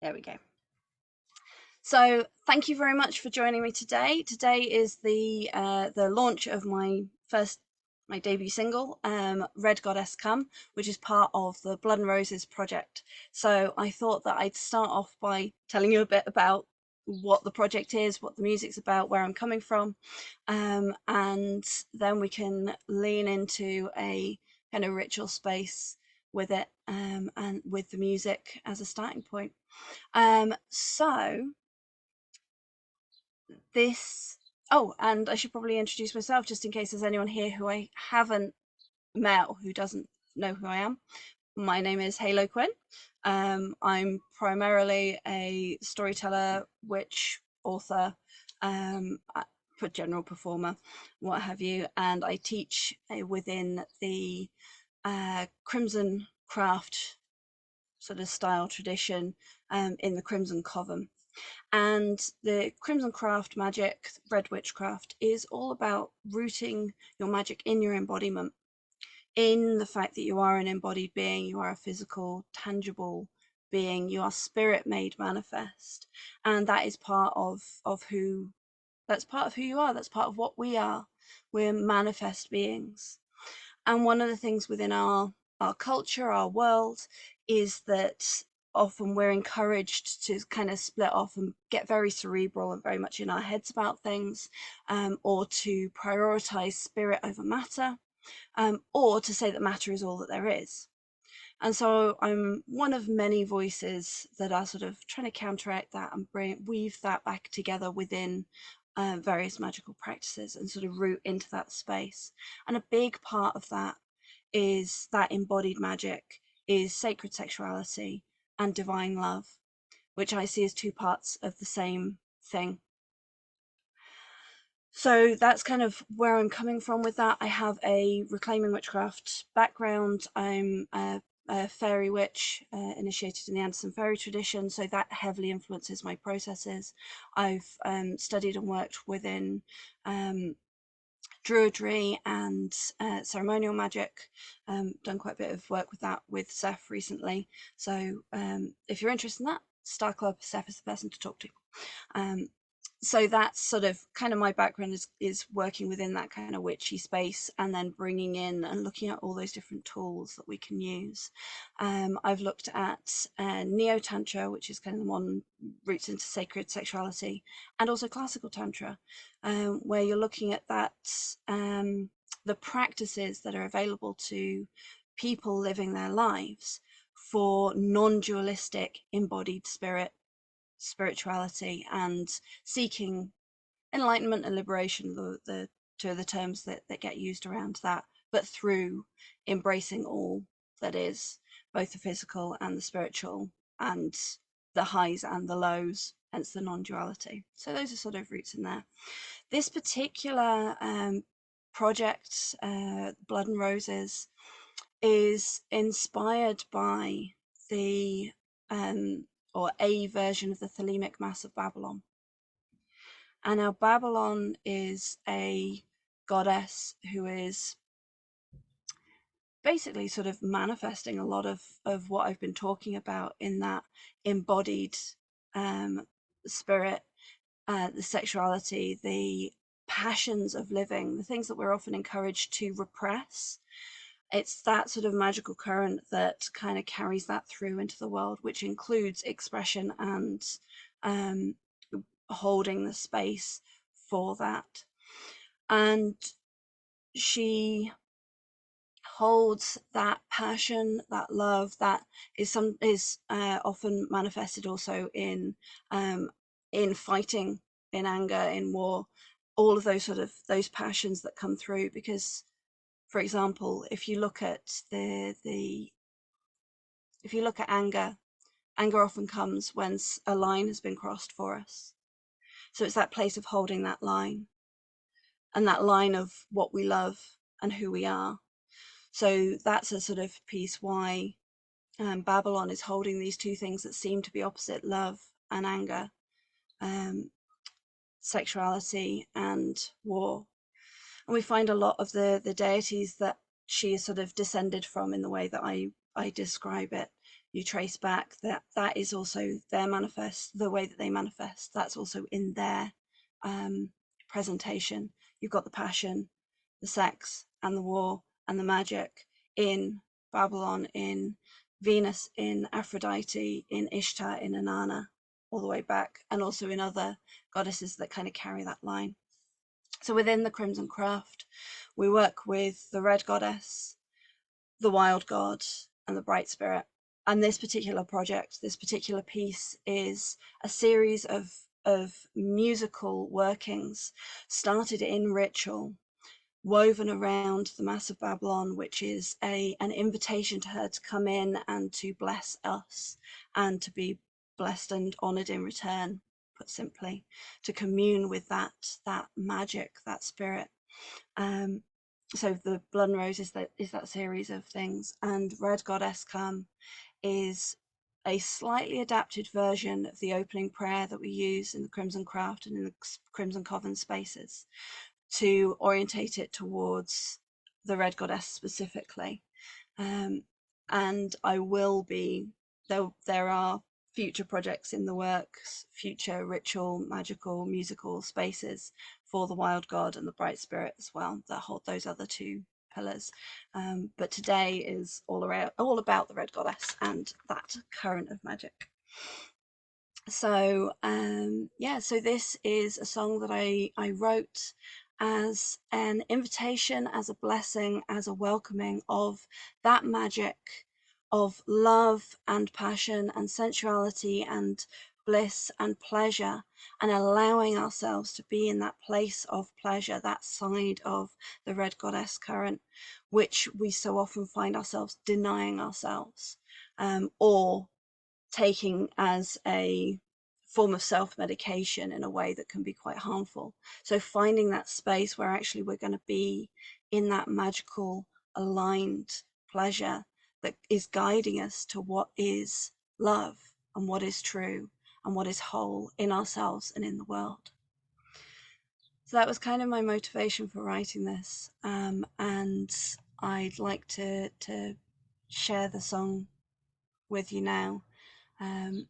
There we go. So thank you very much for joining me today. Today is the launch of my debut single, Red Goddess Come, which is part of the Blood and Roses project. So I thought that I'd start off by telling you a bit about what the project is, what the music's about, where I'm coming from, and then we can lean into a kind of ritual space with it, and with the music as a starting point. So this and I should probably introduce myself just in case there's anyone here who I haven't met or who doesn't know who I am. My name is Halo Quinn. I'm primarily a storyteller, witch, author, general performer, what have you, and I teach within the Crimson craft sort of style tradition in the Crimson Coven. And the Crimson Craft magic, Red Witchcraft, is all about rooting your magic in your embodiment, in the fact that you are an embodied being, you are a physical, tangible being, you are spirit made manifest. And that is part of who, that's part of who you are, that's part of what we are. We're manifest beings. And one of the things within our culture, our world, is that often we're encouraged to kind of split off and get very cerebral and very much in our heads about things, or to prioritize spirit over matter, or to say that matter is all that there is. And so I'm one of many voices that are sort of trying to counteract that and weave that back together within various magical practices and sort of root into that space. And a big part of that is that embodied magic is sacred sexuality and divine love, which I see as two parts of the same thing. So that's kind of where I'm coming from with that. I have a reclaiming witchcraft background. I'm a fairy witch, initiated in the Anderson fairy tradition, so that heavily influences my processes. I've studied and worked within druidry and ceremonial magic, done quite a bit of work with that with Seth recently. So if you're interested in that, Star Club, Seth is the person to talk to. So that's sort of kind of my background is working within that kind of witchy space, and then bringing in and looking at all those different tools that we can use. I've looked at neo-tantra, which is kind of the one roots into sacred sexuality, and also classical tantra, where you're looking at that, the practices that are available to people living their lives for non-dualistic embodied spirituality and seeking enlightenment and liberation, the two of the terms that get used around that, but through embracing all that is, both the physical and the spiritual, and the highs and the lows, hence the non-duality. So those are sort of roots in there. This particular project, Blood and Roses, is inspired by the or a version of the Thelemic Mass of Babalon. And now Babalon is a goddess who is basically sort of manifesting a lot of what I've been talking about in that embodied spirit, the sexuality, the passions of living, the things that we're often encouraged to repress. It's that sort of magical current that kind of carries that through into the world, which includes expression and holding the space for that. And she holds that passion, that love that is often manifested also in fighting, in anger, in war, all of those passions that come through. Because, for example, if you look at anger often comes when a line has been crossed for us. So it's that place of holding that line, and that line of what we love and who we are. So that's a sort of piece why Babalon is holding these two things that seem to be opposite, love and anger, sexuality and war. And we find a lot of the deities that she is sort of descended from in the way that I describe it. you trace back, that is also their manifest, the way that they manifest. That's also in their presentation. You've got the passion, the sex, and the war, and the magic in Babylon, in Venus, in Aphrodite, in Ishtar, in Inanna, all the way back, and also in other goddesses that kind of carry that line. So within the Crimson Craft, we work with the Red Goddess, the Wild God, and the Bright Spirit. And this particular project, this particular piece, is a series of musical workings started in ritual, woven around the Mass of Babalon, which is an invitation to her to come in and to bless us and to be blessed and honored in return, put simply, to commune with that magic, that spirit. So the Blood and Rose is that series of things, and Red Goddess Come is a slightly adapted version of the opening prayer that we use in the Crimson Craft and in the Crimson Coven spaces, to orientate it towards the Red Goddess specifically. And I will be, there are future projects in the works, future ritual, magical, musical spaces for the Wild God and the Bright Spirit as well, that hold those other two pillars. But today is all about the Red Goddess and that current of magic. So yeah, so this is a song that I wrote as an invitation, as a blessing, as a welcoming of that magic of love and passion and sensuality and bliss and pleasure, and allowing ourselves to be in that place of pleasure, that side of the Red Goddess current, which we so often find ourselves denying ourselves, or taking as a form of self-medication in a way that can be quite harmful. So finding that space where actually we're going to be in that magical, aligned pleasure that is guiding us to what is love and what is true and what is whole in ourselves and in the world. So that was kind of my motivation for writing this, and I'd like to share the song with you now, and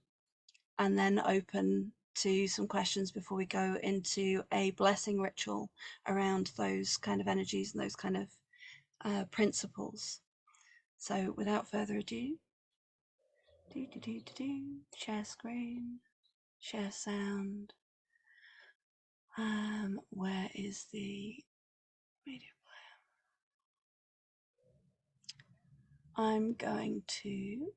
then open to some questions before we go into a blessing ritual around those kind of energies and those kind of principles. So without further ado, share screen, share sound. Where is the media player? I'm going to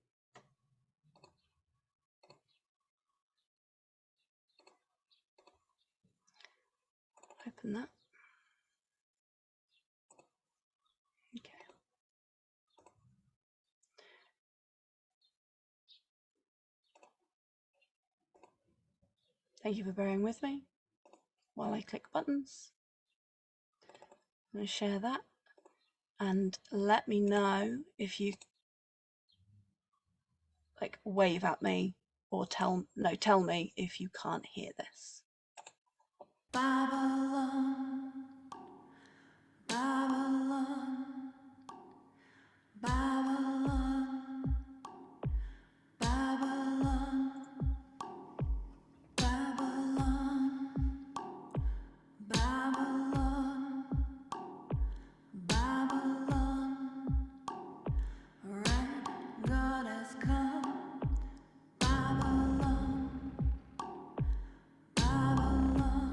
open that. Okay. Thank you for bearing with me while I click buttons. I'm going to share that, and let me know if you like wave at me or tell me if you can't hear this. Babalon, Babalon, Babalon, Babalon, Babalon, Babalon, Babalon, Red Goddess come, Babalon, Babalon,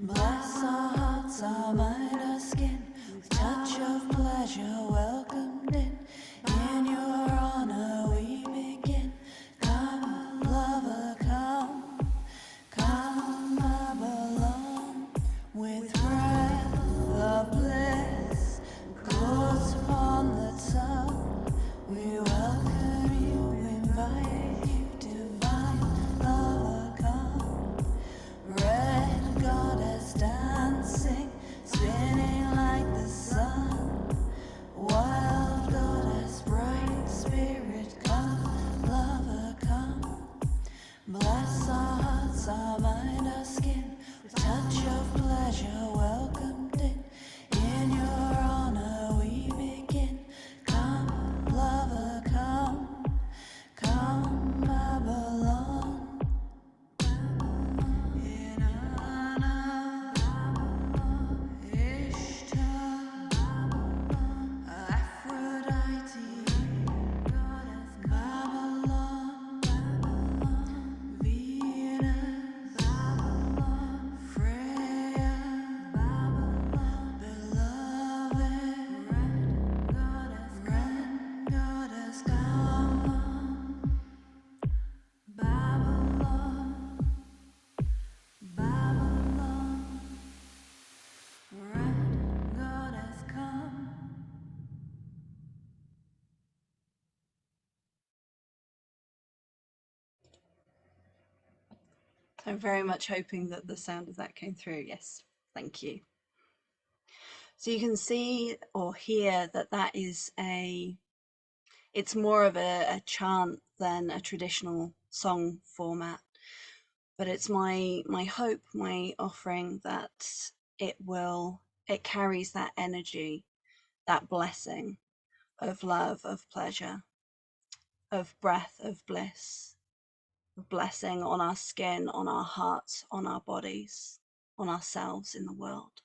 Bless our hearts, our mind, our skin, with touch of pleasure welcomed in. In your honor we begin. Come, lover, come, come, Babalon, with breath of bliss, close upon the tongue. We welcome you, invite you, divine lover, come. Red goddess dancing, spinning like the sun. Wild goddess, bright spirit, come, lover, come. Bless our hearts, our mind, our skin, with touch of pleasure welcomed in. In your honor we begin. Come, lover, come, come, Babalon. In honor, Ishtar, Aphrodite, Babylon, Venus, Freya, beloved, Red goddess, come, Babylon, Babylon, Red goddess, come. I'm very much hoping that the sound of that came through. Yes, thank you. So you can see or hear that that is it's more of a chant than a traditional song format. But it's my hope, my offering that it carries that energy, that blessing of love, of pleasure, of breath, of bliss, of blessing on our skin, on our hearts, on our bodies, on ourselves in the world.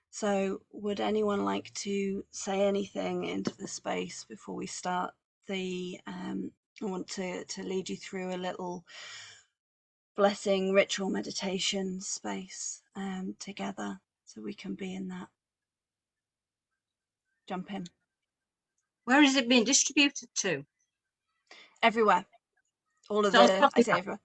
So would anyone like to say anything into the space before we start the I want to lead you through a little blessing ritual meditation space together, so we can be in that. Jump in. Where is it being distributed to? Everywhere. All of the, I say everywhere.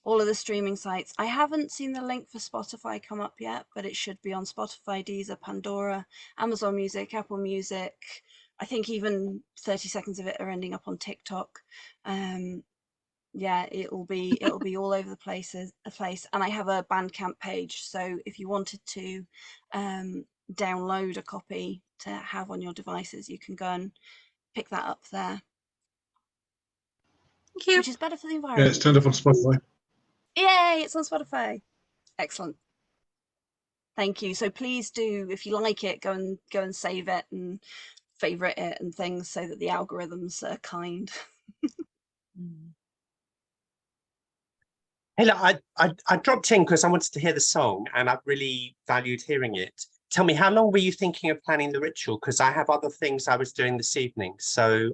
All of the streaming sites. I haven't seen the link for Spotify come up yet, but it should be on Spotify, Deezer, Pandora, Amazon Music, Apple Music. I think even 30 seconds of it are ending up on TikTok. Yeah, it'll be all over the place. And I have a Bandcamp page, so if you wanted to download a copy to have on your devices, you can go and pick that up there. Thank you. Which is better for the environment. Yeah, it's turned up on Spotify. Yay, it's on Spotify. Excellent. Thank you. So please do, if you like it, go and save it and favorite it and things, so that the algorithms are kind. Hey, look, I dropped in because I wanted to hear the song and I've really valued hearing it. Tell me, how long were you thinking of planning the ritual? Because I have other things I was doing this evening. So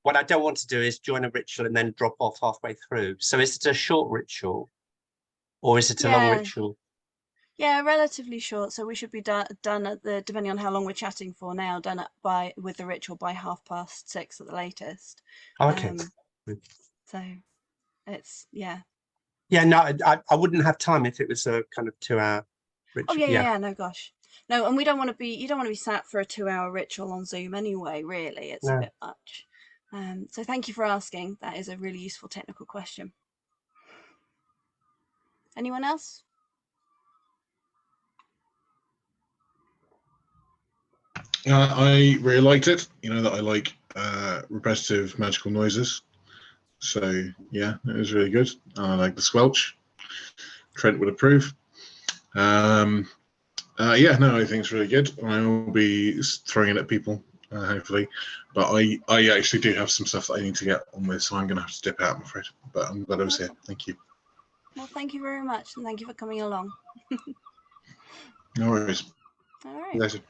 what I don't want to do is join a ritual and then drop off halfway through. So is it a short ritual or is it a long ritual? Yeah, relatively short. So we should be done at the, depending on how long we're chatting for now, done with the ritual by 6:30 at the latest. Oh, okay. So it's, yeah. Yeah, no, I wouldn't have time if it was a kind of 2-hour ritual. Oh yeah, no, gosh. No, and you don't want to be sat for a 2-hour ritual on Zoom anyway, really. It's a bit much. So thank you for asking. That is a really useful technical question. Anyone else? I really liked it. You know that I like repetitive magical noises. So yeah, it was really good. I like the squelch. Trent would approve. Yeah, no, I think it's really good. I will be throwing it at people, hopefully. But I actually do have some stuff that I need to get on with, so I'm going to have to dip out, I'm afraid. But I'm glad I was here. Thank you. Well, thank you very much, and thank you for coming along. No worries. All right. Later.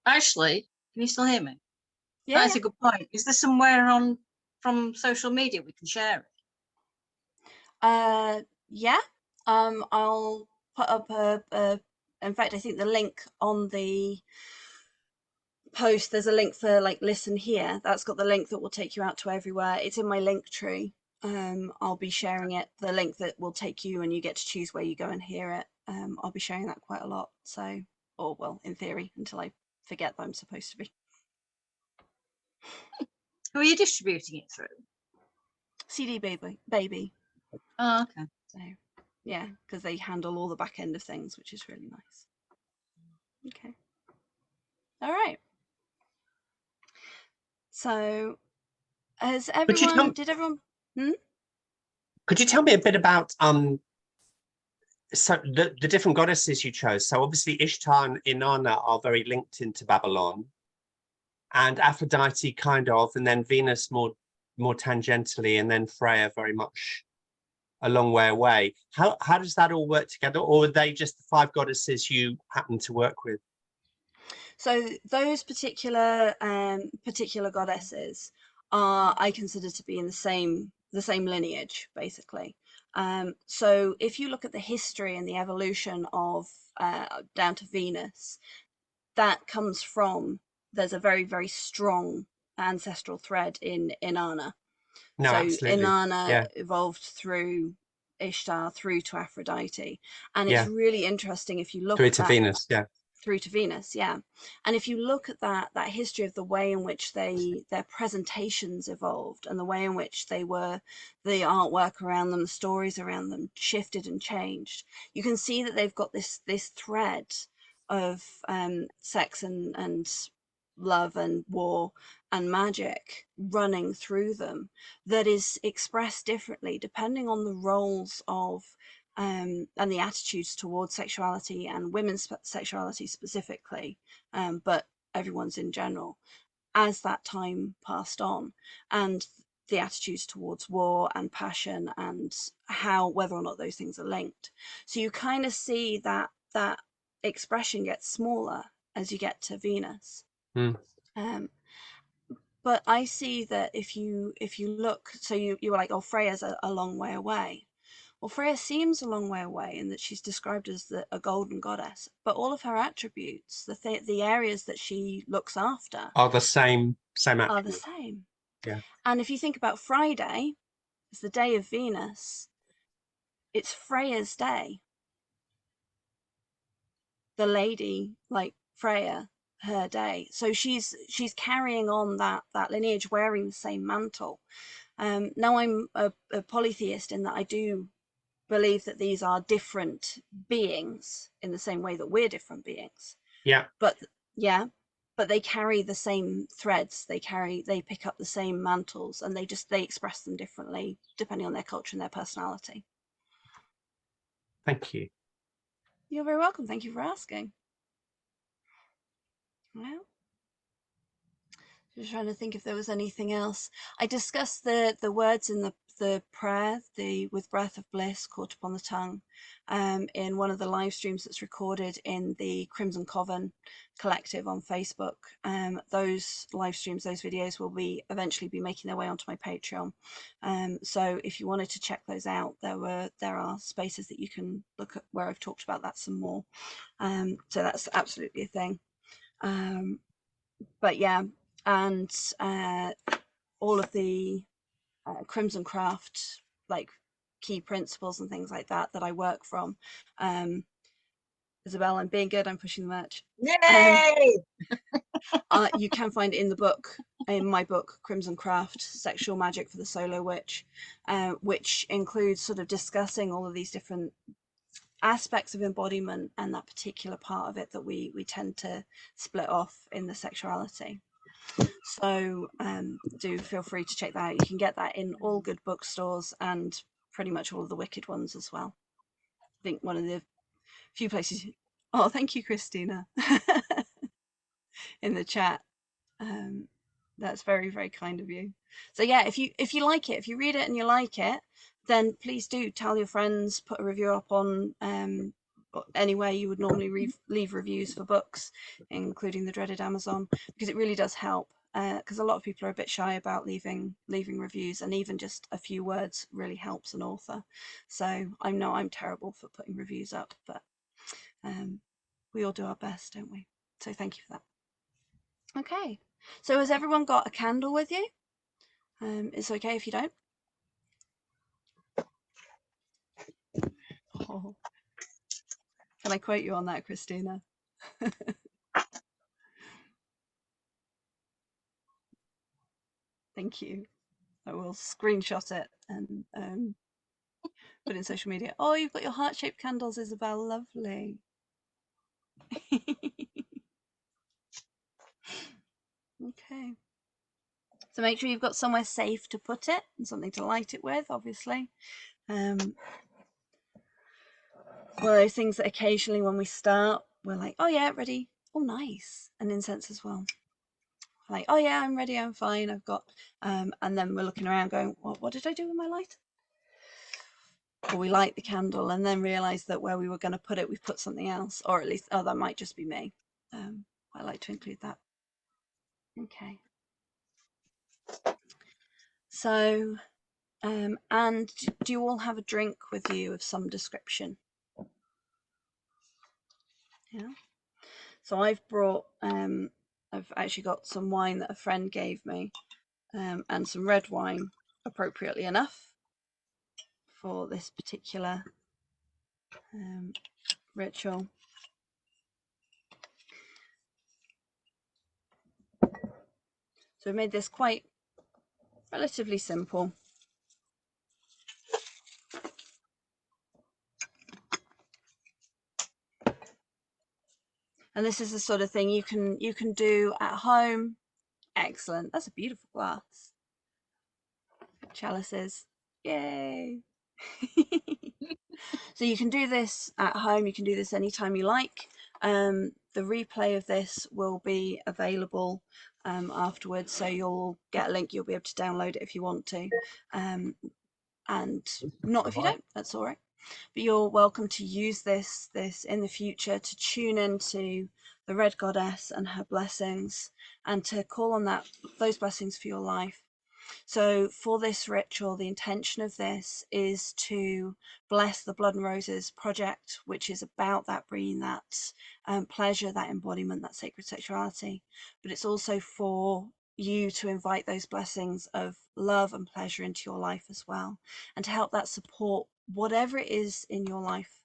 Actually, can you still hear me? Yeah. That's a good point. Is there somewhere on from social media, we can share it. Yeah. I'll put up in fact, I think the link on the post, there's a link for like listen here. That's got the link that will take you out to everywhere. It's in my link tree. I'll be sharing it, the link that will take you, and you get to choose where you go and hear it. I'll be sharing that quite a lot. So, or well, in theory, until I forget that I'm supposed to be. Who are you distributing it through? CD Baby. Oh, okay. So yeah, because they handle all the back end of things, which is really nice. Okay. All right. So has everyone, did everyone, Could you tell me a bit about so the different goddesses you chose? So obviously Ishtar and Inanna are very linked into Babylon, and Aphrodite kind of, and then Venus more tangentially, and then Freya very much a long way away. How does that all work together, or are they just the 5 goddesses you happen to work with? so those particular goddesses are, I consider to be in the same lineage, basically. So if you look at the history and the evolution of down to Venus, that comes from, there's a very, very strong ancestral thread in Inanna. No, So absolutely. Inanna Yeah. evolved through Ishtar through to Aphrodite, and Yeah. it's really interesting if you look Through at to that, Venus, yeah. through to Venus, yeah. And if you look at that history of the way in which their presentations evolved, and the way in which they were, the artwork around them, the stories around them shifted and changed, you can see that they've got this thread of sex and love and war and magic running through them, that is expressed differently depending on the roles of and the attitudes towards sexuality, and women's sexuality specifically, but everyone's in general, as that time passed on, and the attitudes towards war and passion, and how, whether or not those things are linked. So you kind of see that expression gets smaller as you get to Venus. But I see that if you look, so you were like, oh, Freya's a long way away. Well, Freya seems a long way away in that she's described as a golden goddess, but all of her attributes, the areas that she looks after, are the same are the attributes. same. Yeah. And if you think about Friday as the day of Venus, it's Freya's day. The lady, like Freya, her day. So she's carrying on that lineage, wearing the same mantle. Now I'm a polytheist in that I do believe that these are different beings in the same way that we're different beings. Yeah. But they carry the same threads. They pick up the same mantles, and they express them differently depending on their culture and their personality. Thank you. You're very welcome. Thank you for asking. Well, just trying to think if there was anything else. I discussed the words in the prayer, the with breath of bliss caught upon the tongue, in one of the live streams that's recorded in the Crimson Coven collective on Facebook. Those live streams, those videos will eventually be making their way onto my Patreon. So if you wanted to check those out, there are spaces that you can look at where I've talked about that some more. So that's absolutely a thing. But yeah, and all of the Crimson Craft, like key principles and things like that I work from. Isabel, I'm being good, I'm pushing the merch. Yay! You can find it in the book, in my book, Crimson Craft, Sexual Magic for the Solo Witch, which includes sort of discussing all of these different aspects of embodiment and that particular part of it that we tend to split off in the sexuality. So do feel free to check that out. You can get that in all good bookstores and pretty much all of the Wicked ones as well. I think one of the few places. Oh, thank you, Christina, in the chat. That's very, very kind of you. So yeah, if you like it, if you read it and you like it, then please do tell your friends, put a review up on anywhere you would normally leave reviews for books, including the dreaded Amazon, because it really does help. because a lot of people are a bit shy about leaving reviews, and even just a few words really helps an author. So I know I'm terrible for putting reviews up, but we all do our best, don't we? So thank you for that. Okay, so has everyone got a candle with you? It's okay if you don't. Oh. Can I quote you on that, Christina? Thank you. I will screenshot it and put it in social media. Oh, you've got your heart-shaped candles, Isabel. Lovely. Okay. So make sure you've got somewhere safe to put it and something to light it with, obviously. One of those things that occasionally when we start, we're like, oh yeah, ready. Oh, nice. And incense as well. Like, oh yeah, I'm ready, I'm fine, I've got, and then we're looking around going, what did I do with my light? Or we light the candle and then realize that where we were going to put it, we've put something else, or at least, oh, that might just be me. I like to include that. Okay. So, and do you all have a drink with you of some description? Yeah. So I've brought, I've actually got some wine that a friend gave me, and some red wine, appropriately enough, for this particular ritual. So I made this quite relatively simple. And this is the sort of thing you can do at home. Excellent. That's a beautiful glass. Chalices. Yay. So you can do this at home. You can do this anytime you like. The replay of this will be available afterwards. So you'll get a link. You'll be able to download it if you want to. And not if you don't. That's all right. But you're welcome to use this in the future to tune into the Red Goddess and her blessings, and to call on those blessings for your life. So for this ritual, the intention of this is to bless the Blood and Roses project, which is about that bringing that pleasure, that embodiment, that sacred sexuality. But it's also for you to invite those blessings of love and pleasure into your life as well, and to help that support whatever it is in your life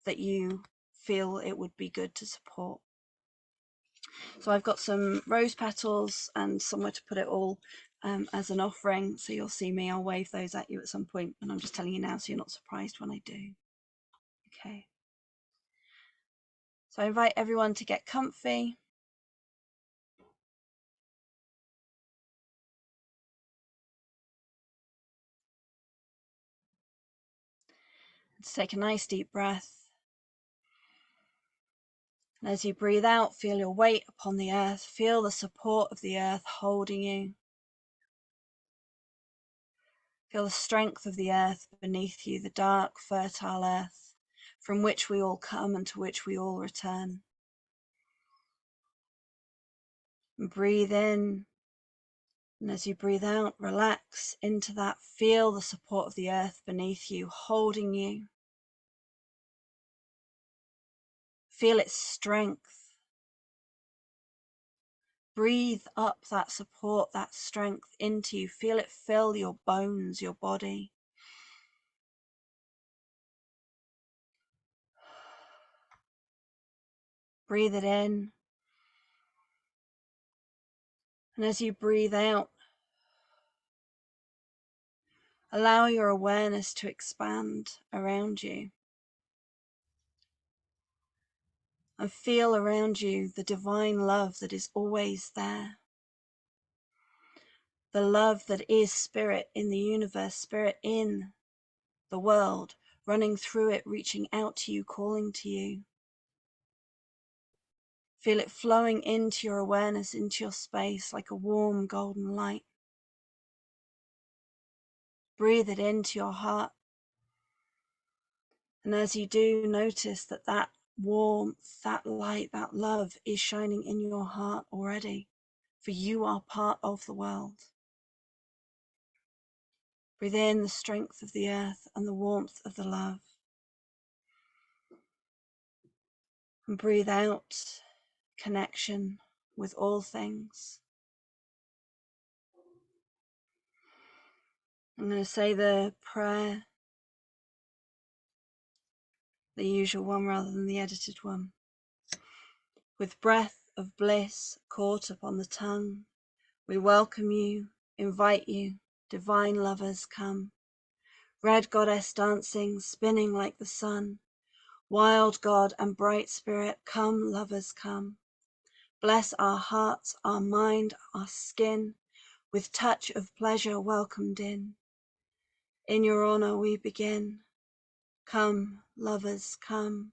that you feel it would be good to support. So I've got some rose petals and somewhere to put it all as an offering. So you'll see me, I'll wave those at you at some point, and I'm just telling you now so you're not surprised when I do. Okay. So I invite everyone to get comfy. To take a nice deep breath. And as you breathe out, feel your weight upon the earth. Feel the support of the earth holding you. Feel the strength of the earth beneath you, the dark, fertile earth from which we all come and to which we all return. And breathe in. And as you breathe out, relax into that. Feel the support of the earth beneath you, holding you. Feel its strength. Breathe up that support, that strength into you. Feel it fill your bones, your body. Breathe it in. And as you breathe out, allow your awareness to expand around you. And feel around you the divine love that is always there. The love that is spirit in the universe, spirit in the world, running through it, reaching out to you, calling to you. Feel it flowing into your awareness, into your space like a warm golden light. Breathe it into your heart. And as you do, notice that that warmth, that light, that love is shining in your heart already. for you are part of the world. Breathe in the strength of the earth and the warmth of the love. And breathe out connection with all things. I'm going to say the prayer, the usual one rather than the edited one. With breath of bliss caught upon the tongue, we welcome you, invite you, divine lovers come. Red goddess dancing, spinning like the sun. Wild God and bright spirit, come lovers come. Bless our hearts, our mind, our skin, with touch of pleasure welcomed in. In your honor we begin. Come lovers come.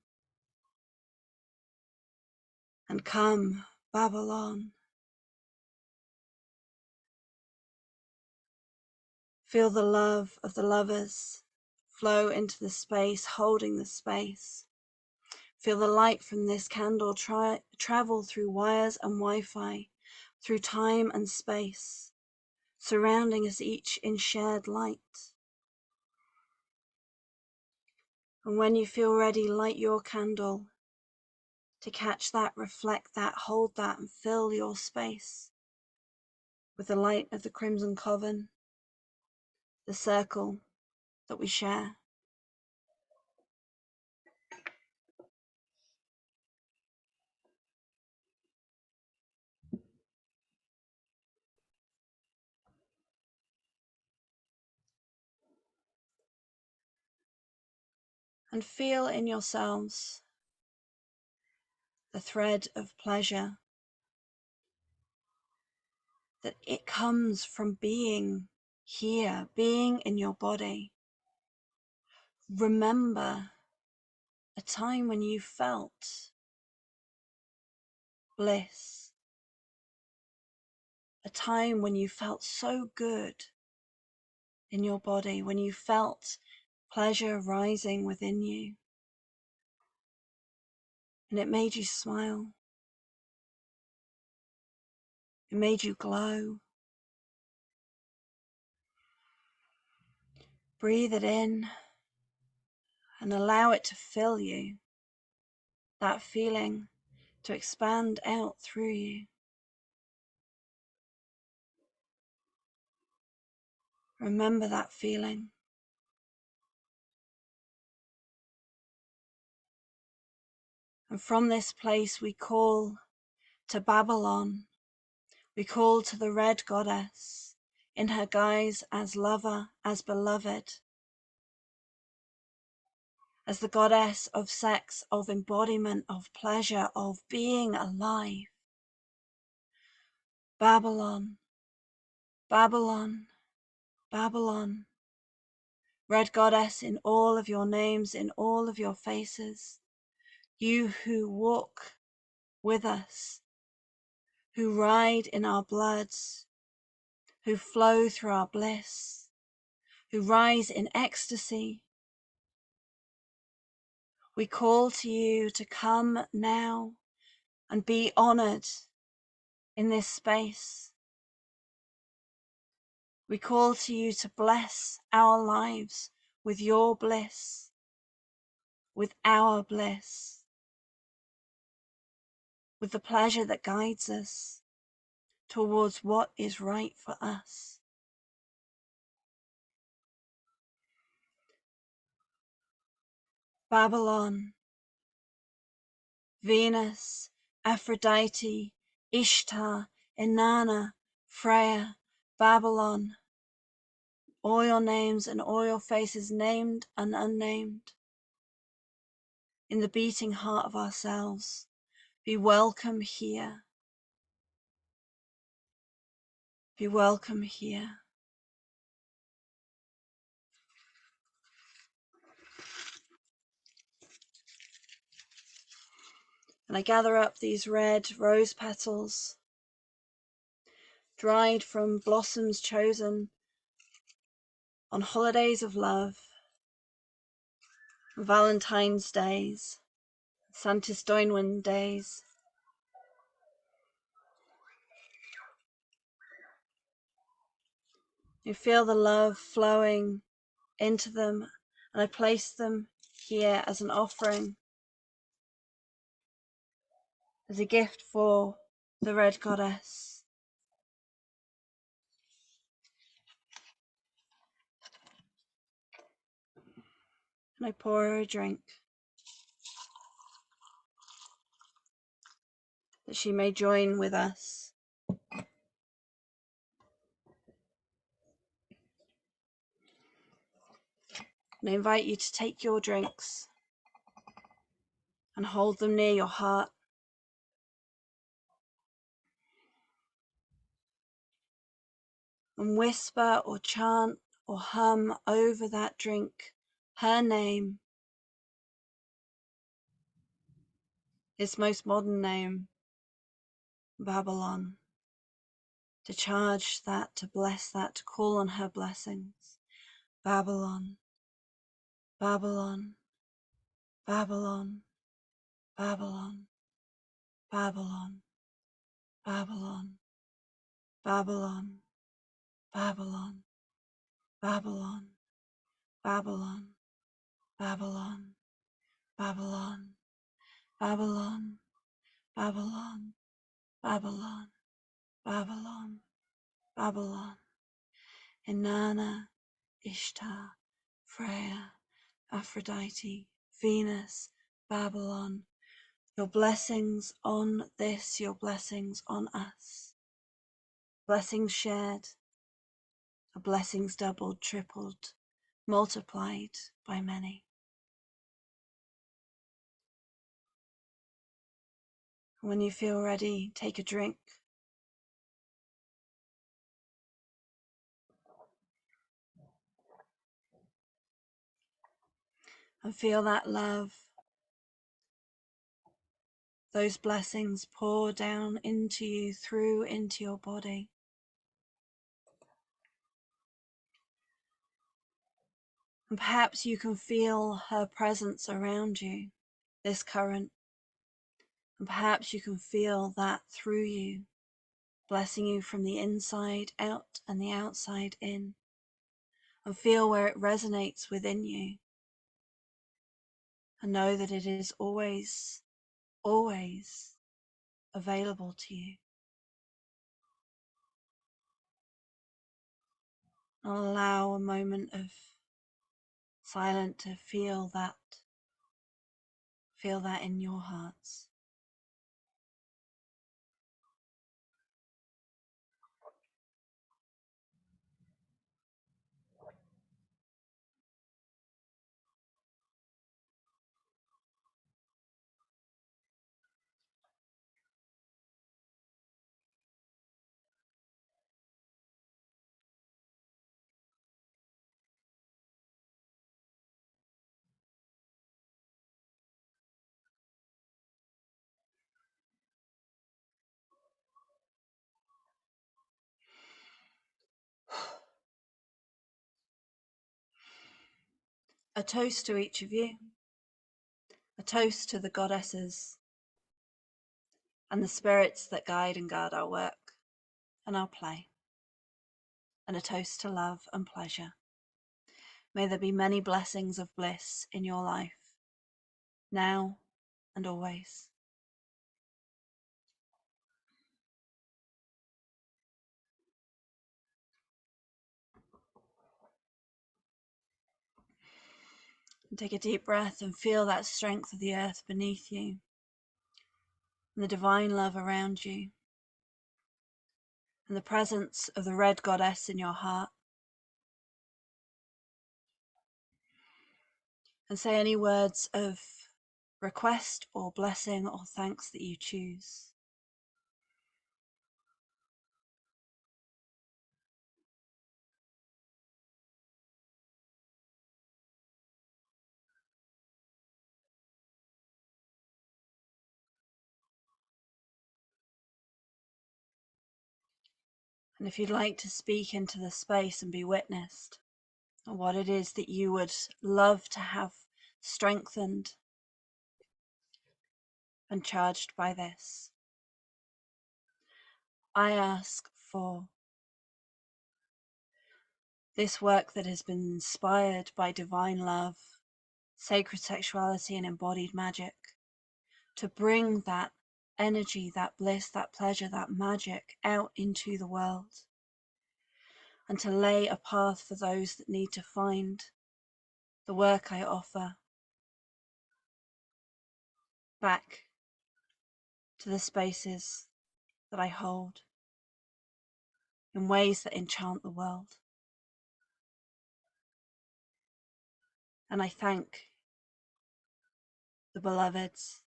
And come Babalon. Feel the love of the lovers flow into the space, holding the space. Feel the light from this candle travel through wires and Wi-Fi, through time and space, surrounding us each in shared light. And when you feel ready, light your candle to catch that, reflect that, hold that, and fill your space with the light of the Crimson Coven, the circle that we share. And feel in yourselves the thread of pleasure, that it comes from being here, being in your body. Remember a time when you felt bliss, a time when you felt so good in your body, when you felt pleasure rising within you, and it made you smile, it made you glow. Breathe it in and allow it to fill you, that feeling to expand out through you. Remember that feeling. And from this place we call to Babalon. We call to the Red Goddess in her guise as lover, as beloved, as the goddess of sex, of embodiment, of pleasure, of being alive. Babalon, Babalon, Babalon. Red Goddess in all of your names, in all of your faces. You who walk with us, who ride in our bloods, who flow through our bliss, who rise in ecstasy. We call to you to come now and be honored in this space. We call to you to bless our lives with your bliss, with our bliss, with the pleasure that guides us towards what is right for us. Babalon, Venus, Aphrodite, Ishtar, Inanna, Freya, Babalon, all your names and all your faces, named and unnamed, in the beating heart of ourselves, be welcome here. Be welcome here. And I gather up these red rose petals, dried from blossoms chosen on holidays of love, Valentine's days, Santis Doinwen days. You feel the love flowing into them, and I place them here as an offering, as a gift for the Red Goddess. And I pour her a drink, that she may join with us. And I invite you to take your drinks and hold them near your heart. And whisper or chant or hum over that drink her name, its most modern name, Babalon. To charge that, to bless that, to call on her blessings. Babalon, Babalon, Babalon, Babalon, Babalon, Babalon, Babalon, Babalon, Babalon, Babalon, Babalon, Babalon, Babalon, Babalon, Babalon, Babalon, Babalon, Inanna, Ishtar, Freya, Aphrodite, Venus, Babylon. Your blessings on this, your blessings on us. Blessings shared, blessings doubled, tripled, multiplied by many. When you feel ready, take a drink. And feel that love, those blessings pour down into you, through into your body. And perhaps you can feel her presence around you, this current. And perhaps you can feel that through you, blessing you from the inside out and the outside in. And feel where it resonates within you. And know that it is always, always available to you. And allow a moment of silence to feel that in your hearts. A toast to each of you, a toast to the goddesses and the spirits that guide and guard our work and our play, and a toast to love and pleasure. May there be many blessings of bliss in your life, now and always. And take a deep breath and feel that strength of the earth beneath you, and the divine love around you, and the presence of the red goddess in your heart. And say any words of request or blessing or thanks that you choose. And if you'd like to speak into the space and be witnessed, or what it is that you would love to have strengthened and charged by this, I ask for This work that has been inspired by divine love, sacred sexuality, and embodied magic, to bring that energy, that bliss, that pleasure, that magic out into the world, and to lay a path for those that need to find the work I offer back to the spaces that I hold in ways that enchant the world. And I thank the beloveds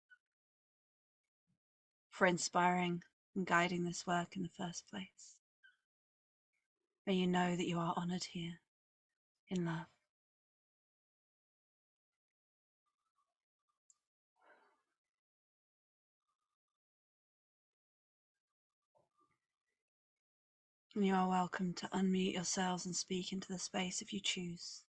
for inspiring and guiding this work in the first place. May you know that you are honored here in love. And you are welcome to unmute yourselves and speak into the space if you choose.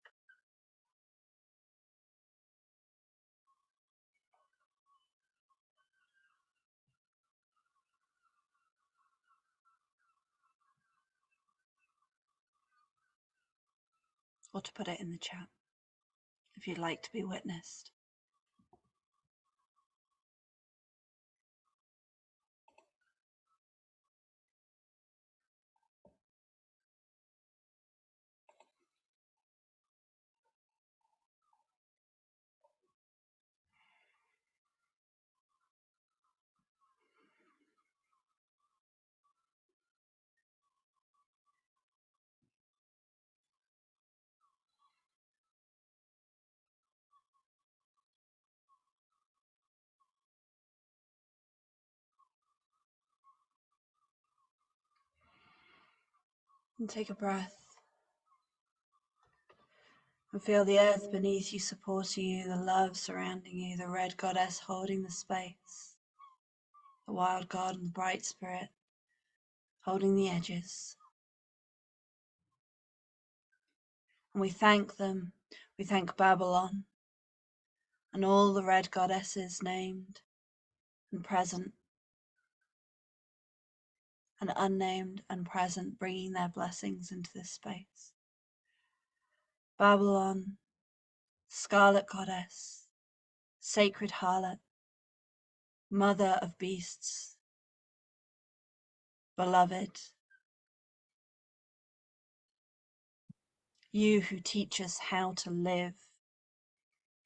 Or to put it in the chat if you'd like to be witnessed. And take a breath. And feel the earth beneath you supporting you, the love surrounding you, the red goddess holding the space, the wild god and the bright spirit holding the edges. And we thank them. We thank Babalon and all the red goddesses named and present and unnamed and present, bringing their blessings into this space. Babalon, scarlet goddess, sacred harlot, mother of beasts, beloved, you who teach us how to live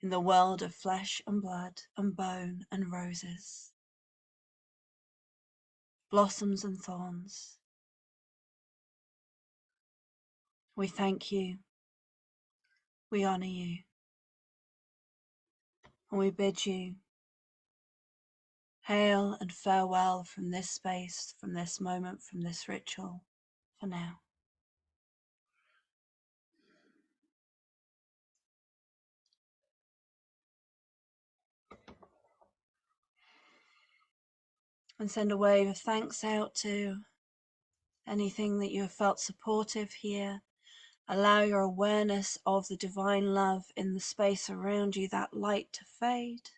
in the world of flesh and blood and bone and roses, blossoms and thorns. We thank you, we honor you, and we bid you hail and farewell from this space, from this moment, from this ritual, for now. And send a wave of thanks out to anything that you have felt supportive here. Allow your awareness of the divine love in the space around you, that light, to fade.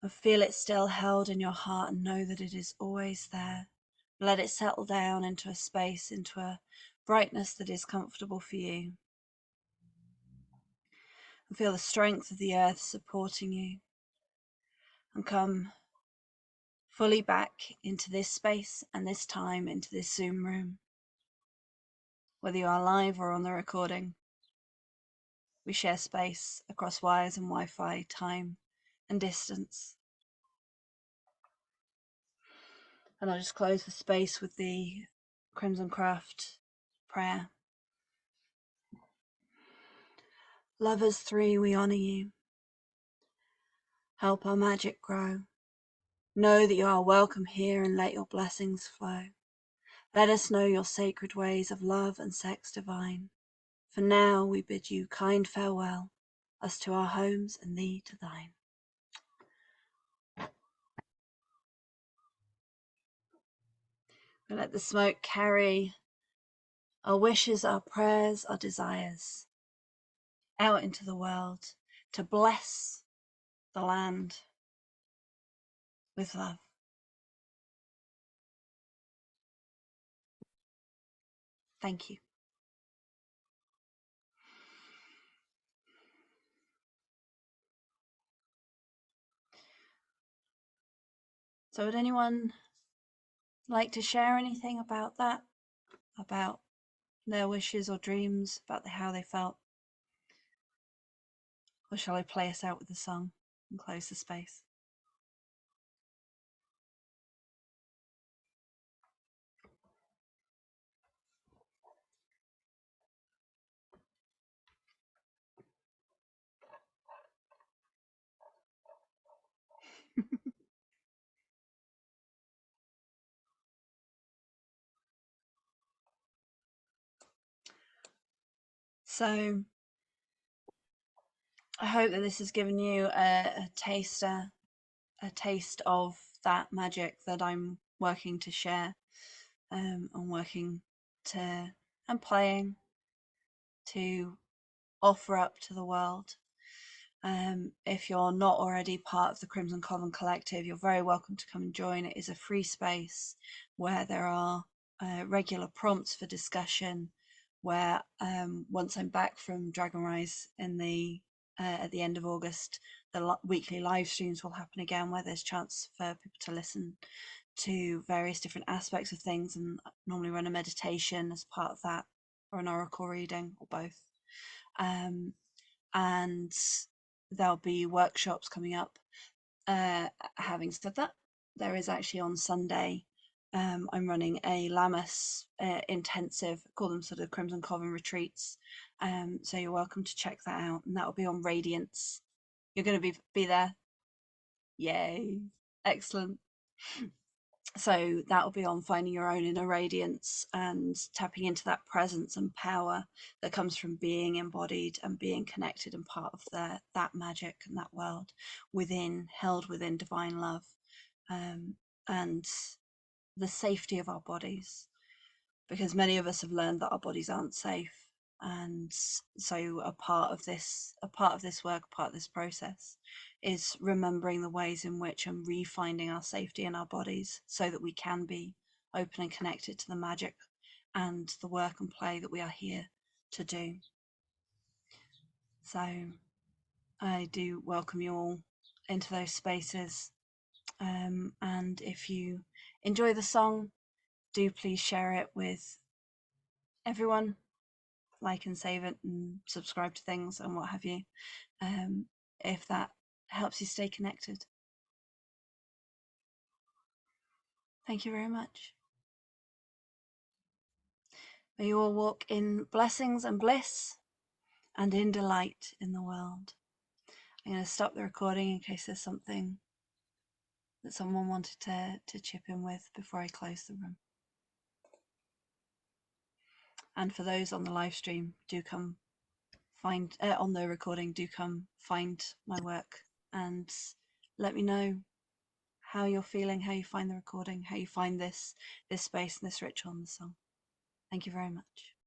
And feel it still held in your heart and know that it is always there. Let it settle down into a space, into a brightness that is comfortable for you. And feel the strength of the earth supporting you. And come fully back into this space and this time, into this Zoom room. Whether you are live or on the recording, we share space across wires and Wi-Fi, time and distance. And I'll just close the space with the Crimson Craft prayer. Lovers 3, we honor you. Help our magic grow. Know that you are welcome here and let your blessings flow. Let us know your sacred ways of love and sex divine. For now we bid you kind farewell, us to our homes and thee to thine. We let the smoke carry our wishes, our prayers, our desires out into the world to bless the land with love. Thank you. So would anyone like to share anything about that? About their wishes or dreams, about how they felt? Or shall I play us out with the song and close the space? So I hope that this has given you a taste of that magic that I'm working to share, and working to and playing to offer up to the world. If you're not already part of the Crimson Coven Collective, you're very welcome to come and join. It is a free space where there are regular prompts for discussion, where once I'm back from Dragon Rise at the end of August, the weekly live streams will happen again, where there's chance for people to listen to various different aspects of things, and normally run a meditation as part of that, or an oracle reading, or both. And there'll be workshops coming up. Having said that, there is actually on Sunday, I'm running a Lammas intensive, call them sort of Crimson Coven retreats. So you're welcome to check that out, and that will be on Radiance. You're going to be there. Yay! Excellent. So that'll be on finding your own inner radiance and tapping into that presence and power that comes from being embodied and being connected and part of that magic and that world held within divine love, and the safety of our bodies, because many of us have learned that our bodies aren't safe. And so a part of this work, part of this process, is remembering the ways in which and refinding our safety in our bodies, so that we can be open and connected to the magic and the work and play that we are here to do. So I do welcome you all into those spaces, and if you enjoy the song, do please share it with everyone. Like and save it and subscribe to things and what have you, if that helps you stay connected. Thank you very much. May you all walk in blessings and bliss and in delight in the world. I'm going to stop the recording in case there's something that someone wanted to chip in with before I close the room. And for those on the live stream, do come find on the recording, do come find my work and let me know how you're feeling, how you find the recording, how you find this space and this ritual and the song. Thank you very much.